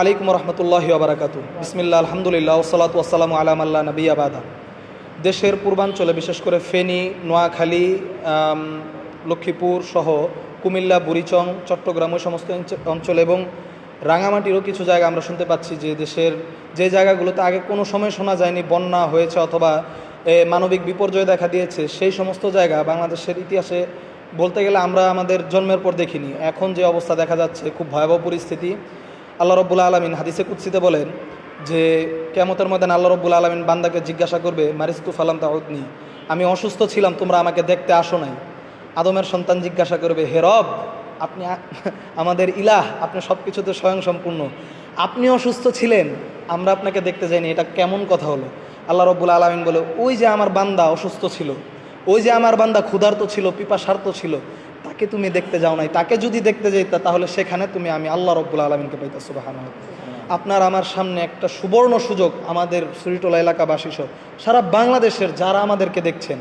আলাইকুম রহমতুল্লাহি ওবারাকাতু। বিসমিল্লাহ, আলহামদুলিল্লাহ, ওসসালাতু ওয়াসসালামু আলা মাল্লা নবিয়্যা বাদা। দেশের পূর্বাঞ্চলে বিশেষ করে ফেনী, নোয়াখালী, লক্ষ্মীপুর সহ কুমিল্লা, বুড়িচং, চট্টগ্রাম ওই সমস্ত অঞ্চল এবং রাঙামাটিরও কিছু জায়গা আমরা শুনতে পাচ্ছি যে দেশের যে জায়গাগুলোতে আগে কোনো সময় শোনা যায়নি বন্যা হয়েছে অথবা মানবিক বিপর্যয় দেখা দিয়েছে, সেই সমস্ত জায়গা বাংলাদেশের ইতিহাসে বলতে গেলে আমরা আমাদের জন্মের পর দেখিনি। এখন যে অবস্থা দেখা যাচ্ছে, খুব ভয়াবহ পরিস্থিতি। আল্লাহ রব্বুল আলমিন হাদিসে কুদসিতে বলেন যে কিয়ামতের ময়দানে আল্লাহ রব্বুল আলমিন বান্দাকে জিজ্ঞাসা করবে, মারিস্তু ফালাম তাউদনি, আমি অসুস্থ ছিলাম, তোমরা আমাকে দেখতে আসো নাই। আদমের সন্তান জিজ্ঞাসা করবে, হে রব, আপনি আমাদের ইলাহ, আপনি সব কিছুতে স্বয়ংসম্পূর্ণ, আপনি অসুস্থ ছিলেন, আমরা আপনাকে দেখতে যাইনি, এটা কেমন কথা হলো? আল্লাহ রব্বুল আলমিন বলে, ওই যে আমার বান্দা অসুস্থ ছিল, ওই যে আমার বান্দা ক্ষুধার্ত ছিল, পিপাসার্ত ছিল, তাকে তুমি দেখতে যাও নাই। তাকে যদি দেখতে যাইতা তাহলে সেখানে তুমি আমি আল্লাহ রব্বুল আলমিনকে পাইতা। সুবহানাল্লাহ। আপনার আমার সামনে একটা সুবর্ণ সুযোগ, আমাদের সুরিটোলা এলাকাবাসী সহ সারা বাংলাদেশের যারা আমাদেরকে দেখছেন,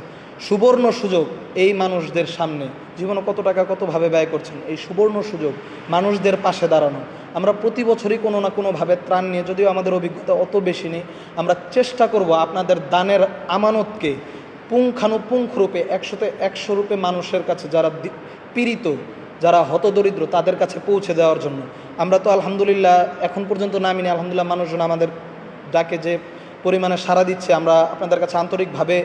সুবর্ণ সুযোগ এই মানুষদের সামনে। জীবনে কত টাকা কতভাবে ব্যয় করছেন, এই সুবর্ণ সুযোগ মানুষদের পাশে দাঁড়ানো। আমরা প্রতি বছরই কোনো না কোনোভাবে ত্রাণ নিয়ে, যদিও আমাদের অভিজ্ঞতা অত বেশি নেই, আমরা চেষ্টা করব আপনাদের দানের আমানতকে পুঙ্খানুপুঙ্খ রূপে 100-তে 100 রূপে মানুষের কাছে, যারা পীড়িত, যারা হতদরিদ্র, তাদের কাছে পৌঁছে দেওয়ার জন্য। আমরা তো আলহামদুলিল্লাহ এখন পর্যন্ত নামিনি, আলহামদুলিল্লাহ মানুষজন আমাদের ডাকে যে পরিমাণে সাড়া দিচ্ছে, আমরা আপনাদের কাছে আন্তরিকভাবে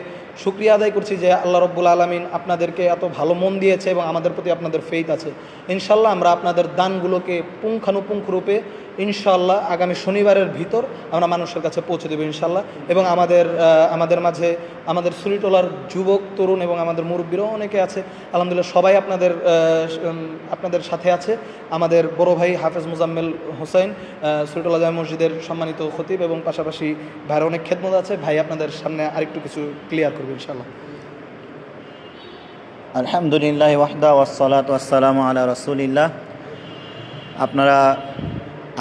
শুকরিয়া আদায় করছি যে আল্লাহ রব্বুল আলমিন আপনাদেরকে এত ভালো মন দিয়েছে এবং আমাদের প্রতি আপনাদের ফেইথ আছে। ইনশাল্লাহ আমরা আপনাদের দানগুলোকে পুঙ্খানুপুঙ্খ রূপে ইনশাল্লাহ আগামী শনিবারের ভিতর আমরা মানুষের কাছে পৌঁছে দেবো ইনশাল্লাহ। এবং আমাদের মাঝে আমাদের সুরিটোলার যুবক তরুণ এবং আমাদের মুরব্বীরাও অনেকে আছে, আলহামদুলিল্লাহ সবাই আপনাদের সাথে আছে। আমাদের বড় ভাই হাফেজ মুজাম্মেল হোসেন, সুরিটোলা জামে মসজিদের সম্মানিত খতিব, এবং পাশাপাশি ভাইয়ের অনেক খেদমত আছে। ভাই আপনাদের সামনে আরেকটু কিছু ক্লিয়ার করবে ইনশাল্লাহ। আলহামদুলিল্লাহ ওয়াহদা ওয়াসসালাতু ওয়াসসালামু আলা রাসূলিল্লাহ। আপনারা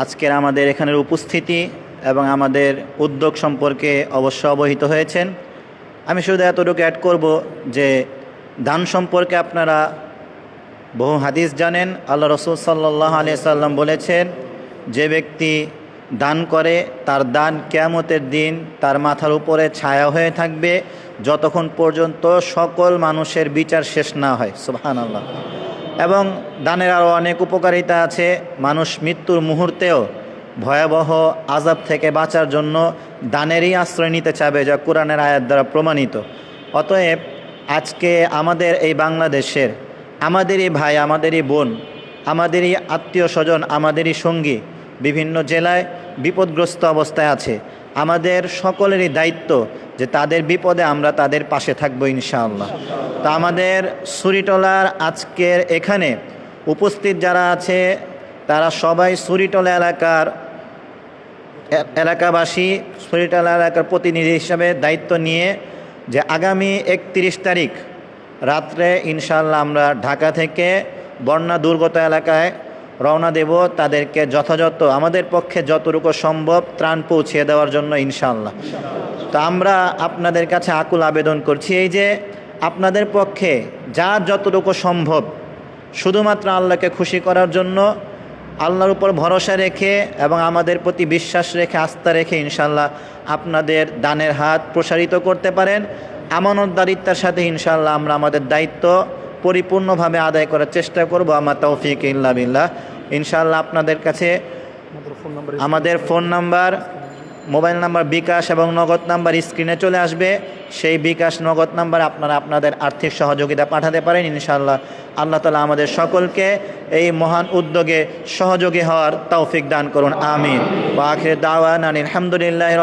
আজকের আমাদের এখানের উপস্থিতি এবং আমাদের উদ্যোগ সম্পর্কে অবশ্য অবহিত হয়েছেন। আমি শুধু এতটুকু অ্যাড করব যে দান সম্পর্কে আপনারা বহু হাদিস জানেন। আল্লাহ রসুল সাল্লাল্লাহু আলাইহি সাল্লাম বলেছেন, যে ব্যক্তি দান করে তার দান কিয়ামতের দিন তার মাথার উপরে ছায়া হয়ে থাকবে যতক্ষণ পর্যন্ত সকল মানুষের বিচার শেষ না হয়। সুবহানাল্লাহ। এবং দানের আরও অনেক উপকারিতা আছে। মানুষ মৃত্যুর মুহূর্তেও ভয়াবহ আযাব থেকে বাঁচার জন্য দানেরই আশ্রয় নিতে চাবে, যা কোরআনের আয়াত দ্বারা প্রমাণিত। অতএব আজকে আমাদের এই বাংলাদেশের আমাদেরই ভাই, আমাদেরই বোন, আমাদেরই আত্মীয় স্বজন, আমাদেরই সঙ্গী বিভিন্ন জেলায় বিপদগ্রস্ত অবস্থায় আছে। আমাদের সকলেরই দায়িত্ব যে তাদের বিপদে আমরা তাদের পাশে থাকবো ইনশাআল্লাহ। তো আমাদের সুরিটোলার আজকের এখানে উপস্থিত যারা আছে তারা সবাই সুরিটোলা এলাকাবাসী, সুরিটোলা এলাকার প্রতিনিধি হিসাবে দায়িত্ব নিয়ে যে আগামী 31 তারিখ রাত্রে ইনশাআল্লাহ আমরা ঢাকা থেকে বন্যা দুর্গত এলাকায় রওনা দেব, তাদেরকে যথাযথ আমাদের পক্ষে যতটুকু সম্ভব ত্রাণ পৌঁছিয়ে দেওয়ার জন্য ইনশাআল্লাহ। তো আমরা আপনাদের কাছে আকুল আবেদন করছি, এই যে আপনাদের পক্ষে যার যতটুকু সম্ভব শুধুমাত্র আল্লাহকে খুশি করার জন্য, আল্লাহর উপর ভরসা রেখে এবং আমাদের প্রতি বিশ্বাস রেখে, আস্থা রেখে ইনশাআল্লাহ আপনাদের দানের হাত প্রসারিত করতে পারেন। আমানতদারিত্বের সাথে ইনশাআল্লাহ আমরা আমাদের দায়িত্ব পরিপূর্ণভাবে আদায় করার চেষ্টা করব। আমার তৌফিক ইল্লা বিল্লাহ। ইনশাআল্লাহ আপনাদের কাছে আমাদের ফোন নাম্বার, মোবাইল নাম্বার, বিকাশ এবং নগদ নাম্বার স্ক্রিনে চলে আসবে। সেই বিকাশ নগদ নাম্বার আপনারা আপনাদের আর্থিক সহযোগিতা পাঠাতে পারেন ইনশাআল্লাহ। আল্লাহ তাআলা আমাদের সকলকে এই মহান উদ্যোগে সহযোগী হওয়ার তৌফিক দান করুন। আমিন। ওয়া আখির দাওয়ানা আলহামদুলিল্লাহি।